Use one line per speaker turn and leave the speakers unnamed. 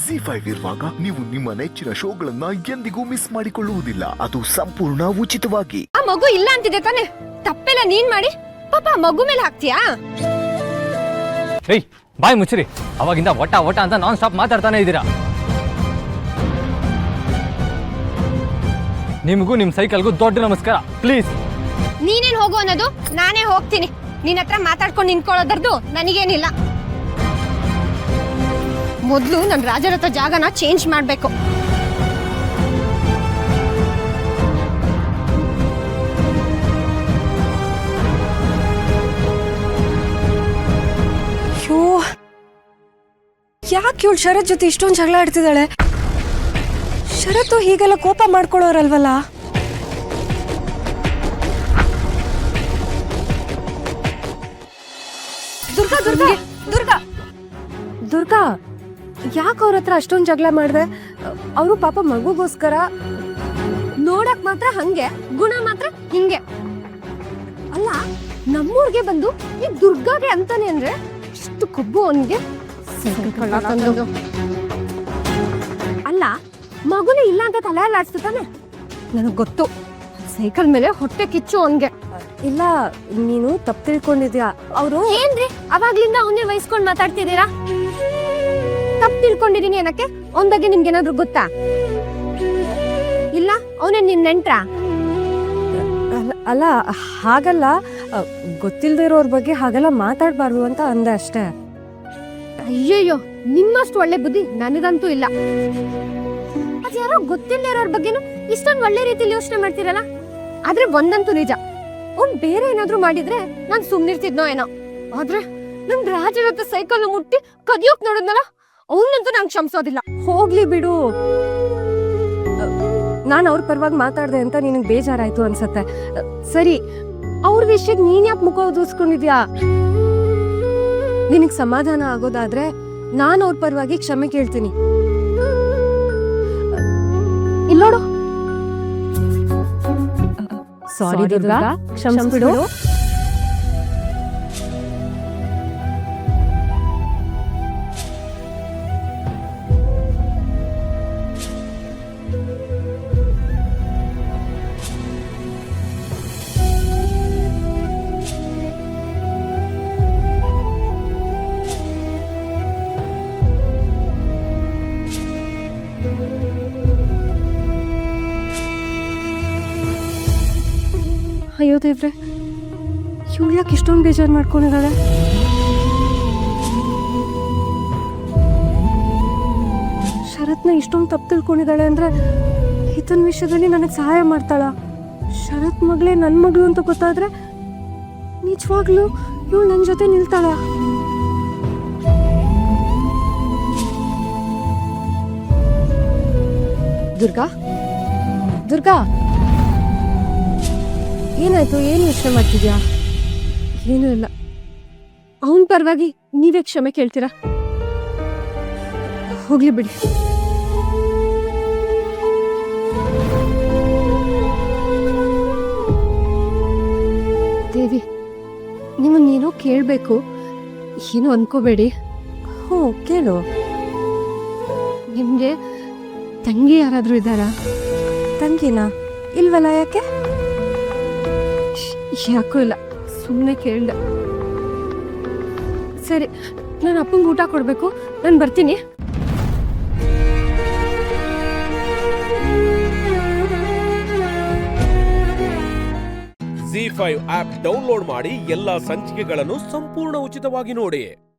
ZEE5 ಇರುವಾಗ ನೀವು ನಿಮ್ಮ ನೆಚ್ಚಿನ ಶೋಗಳನ್ನ ಎಂದಿಗೂ ಮಿಸ್ ಮಾಡಿಕೊಳ್ಳುವುದಿಲ್ಲ. ಅದು ಸಂಪೂರ್ಣ ಉಚಿತವಾಗಿ.
ಆ ಮಗು ಇಲ್ಲ ಅಂತಿದೆ ತಾನೆ, ತಪ್ಪೆಲ್ಲ ನೀನ್ ಮಾಡಿ ಪಾಪ ಆ ಮಗು ಮೇಲೆ ಹಾಕ್ತೀಯಾ?
ಏಯ್ ಬಾಯ್ ಮುಚ್ಚಿರಿ, ಅವಾಗಿಂದ ಒಟ್ಟ ಒಟ್ಟ ಅಂತ ನಾನ್ ಸ್ಟಾಪ್ ಮಾತಾಡ್ತಾನೆ ಇದ್ದೀರಾ. ನಿಮಗೂ ನಿಮ್ ಸೈಕಲ್ಗೂ ದೊಡ್ಡ ನಮಸ್ಕಾರ. ಪ್ಲೀಸ್
ನೀನೇನ್ ಹೋಗು ಅನ್ನೋದು, ನಾನೇ ಹೋಗ್ತೀನಿ. ನಿನ್ನ ಹತ್ರ ಮಾತಾಡ್ಕೊಂಡು ನಿಂತ್ಕೊಳ್ಳೋದರ್ದು ನನಗೇನಿಲ್ಲ. ಮೊದ್ಲು ನನ್ ರಾಜರಥ ಜಾಗನ ಚೇಂಜ್ ಮಾಡ್ಬೇಕು.
ಅಯ್ಯೋ, ಯಾಕೆ ಇವಳು ಶರತ್ ಜೊತೆ ಇಷ್ಟೊಂದು ಜಗಳ ಆಡ್ತಿದ್ದಾಳೆ? ಶರತ್ತು ಹೀಗೆಲ್ಲ ಕೋಪ ಮಾಡ್ಕೊಳ್ಳೋರಲ್ವಲ್ಲ. ದುರ್ಗಾ ದುರ್ಗಾ ದುರ್ಗಾ ದುರ್ಗಾ, ಯಾಕೆ ಅವ್ರ ಹತ್ರ ಅಷ್ಟೊಂದು ಜಗಳ ಮಾಡಿದೆ? ಅವರು ಪಾಪ ಮಗುಗೋಸ್ಕರ ನೋಡಕ್ ಮಾತ್ರ ಹಂಗೆ, ಗುಣ ಮಾತ್ರ ಹಿಂಗೆ. ಅಲ್ಲ, ನಮ್ಮೂರ್ಗೆ ಬಂದು ಈ ದುರ್ಗಾಗೆ ಅಂತಾನೆ ಅಂದ್ರೆ ಇಷ್ಟು ಕೊಬ್ಬು ಅವನಿಗೆ. ಅಲ್ಲ, ಮಗುನೇ ಇಲ್ಲ ಅಂತ ತಲೆ ಅಲ್ಲಾಡ್ಸ್ತಾನೆ. ನನಗ್ ಗೊತ್ತು, ಸೈಕಲ್ ಮೇಲೆ ಹೊಟ್ಟೆ ಕಿಚ್ಚು ಅವನ್ಗೆ. ಇಲ್ಲ, ನೀನು ತಪ್ಪು ತಿಳ್ಕೊಂಡಿದ್ಯಾ. ಅವರು ಏನ್ರಿ ಅವಾಗ್ಲಿಂದ ಅವನ್ನೇ ವಹಿಸ್ಕೊಂಡ್ ಮಾತಾಡ್ತಿದ್ದೀರಾ? ತಪ್ಪು ತಿಳ್ಕೊಂಡಿದೀನಿ ಏನಕ್ಕೆ? ಅವನ ಬಗ್ಗೆ ನಿಮ್ಗೆ ಏನಾದ್ರು ಗೊತ್ತಾ? ಇಲ್ಲ, ಅವನೇ ನಿನ್ ನೆಂಟ್ರ? ಅಲ್ಲ, ಹಾಗಲ್ಲ, ಗೊತ್ತಿಲ್ಲದೆ ಇರೋರ್ ಬಗ್ಗೆ ಹಾಗೆಲ್ಲ ಮಾತಾಡ್ಬಾರ್ದು ಅಂತ ಅಂದೆ ಅಷ್ಟೇ. ಅಯ್ಯಯ್ಯೋ, ನಿಮ್ಮಷ್ಟು ಒಳ್ಳೆ ಬುದ್ಧಿ ನನಗಂತೂ ಇಲ್ಲ. ಅದ್ಯಾರೋ ಗೊತ್ತಿಲ್ಲದೆ ಇರೋರ್ ಬಗ್ಗೆನು ಇಷ್ಟೊಂದು ಒಳ್ಳೆ ರೀತಿಯಲ್ಲಿ ಯೋಚನೆ ಮಾಡ್ತೀರಲ್ಲ. ಆದ್ರೆ ಒಂದಂತೂ ನಿಜ, ಅವ್ನ್ ಬೇರೆ ಏನಾದ್ರು ಮಾಡಿದ್ರೆ ನಾನ್ ಸುಮ್ನಿರ್ತಿದ್ನೋ ಏನೋ. ಆದ್ರೆ ನಮ್ ರಾಜರಥ ಸೈಕಲ್ ಮುಟ್ಟಿ ಕದಿಯೋಕ್ ನೋಡಿದ್ನಲ್ಲ, ಅವನಂತೂ ನಂಗೆ ಕ್ಷಮಿಸೋದಿಲ್ಲ. ಹೋಗ್ಲಿ ಬಿಡು, ನಾನು ಅವ್ರ ಪರವಾಗಿ ಮಾತಾಡ್ದೆ ಅಂತ ನಿನಗೆ ಬೇಜಾರಾಯ್ತು ಅನ್ಸತ್ತೆ. ಸರಿ, ಅವ್ರ ವಿಷಯಕ್ಕೆ ನೀನ್ ಯಾಕೆ ಮುಖ ಓದಿಸ್ಕೊಂಡಿದ್ಯಾ? ನಿನಗ್ ಸಮಾಧಾನ ಆಗೋದಾದ್ರೆ ನಾನು ಅವ್ರ ಪರವಾಗಿ ಕ್ಷಮೆ ಕೇಳ್ತೀನಿ. ಇಲ್ಲೋಡು. ಸಾರಿ ದುರ್ಗಾ, ಕ್ಷಮಿಸ್ಬಿಡು. ಅಯ್ಯೋ ದೇವ್ರೆ, ಇವಳು ಯಾಕೆ ಇಷ್ಟೊಂದು ಬೇಜಾರು ಮಾಡ್ಕೊಂಡಿದ್ದಾಳೆ? ಶರತ್ನ ಇಷ್ಟೊಂದು ತಪ್ಪು ತಿಳ್ಕೊಂಡಿದ್ದಾಳೆ ಅಂದ್ರೆ ಈತನ ವಿಷಯದಲ್ಲಿ ನನಗೆ ಸಹಾಯ ಮಾಡ್ತಾಳ. ಶರತ್ ಮಗಳೇ ನನ್ನ ಮಗಳು ಅಂತ ಗೊತ್ತಾದ್ರೆ ನಿಜವಾಗ್ಲೂ ಇವಳು ನನ್ನ ಜೊತೆ ನಿಲ್ತಾಳ. ದುರ್ಗಾ ದುರ್ಗಾ, ಏನಾಯ್ತು? ಏನು ಯೋಚನೆ ಮಾಡ್ತಿದ್ಯಾ? ಏನೂ ಇಲ್ಲ. ಅವನ ಪರವಾಗಿ ನೀವೇ ಕ್ಷಮೆ ಕೇಳ್ತೀರಾ? ಹೋಗ್ಲಿ ಬಿಡಿ. ದೇವಿ, ನಿಮ್ಮನ್ನೇನೋ ಕೇಳಬೇಕು, ಏನೋ ಅನ್ಕೋಬೇಡಿ. ಹ್ಞೂ, ಕೇಳು. ನಿಮಗೆ ತಂಗಿ ಯಾರಾದರೂ ಇದ್ದಾರಾ? ತಂಗಿನಾ? ಇಲ್ವಲ್ಲ, ಯಾಕೆ? ಯಾಕೂ ಇಲ್ಲ, ಸುಮ್ಮನೆ ಕೇಳ್ದೆ. ಸರಿ, ನಾನು ಅಪ್ಪಂಗೆ ಊಟ ಕೊಡಬೇಕು, ನಾನು ಬರ್ತೀನಿ.
ZEE5 ಆಪ್ ಡೌನ್ಲೋಡ್ ಮಾಡಿ ಎಲ್ಲಾ ಸಂಚಿಕೆಗಳನ್ನು ಸಂಪೂರ್ಣ ಉಚಿತವಾಗಿ ನೋಡಿ.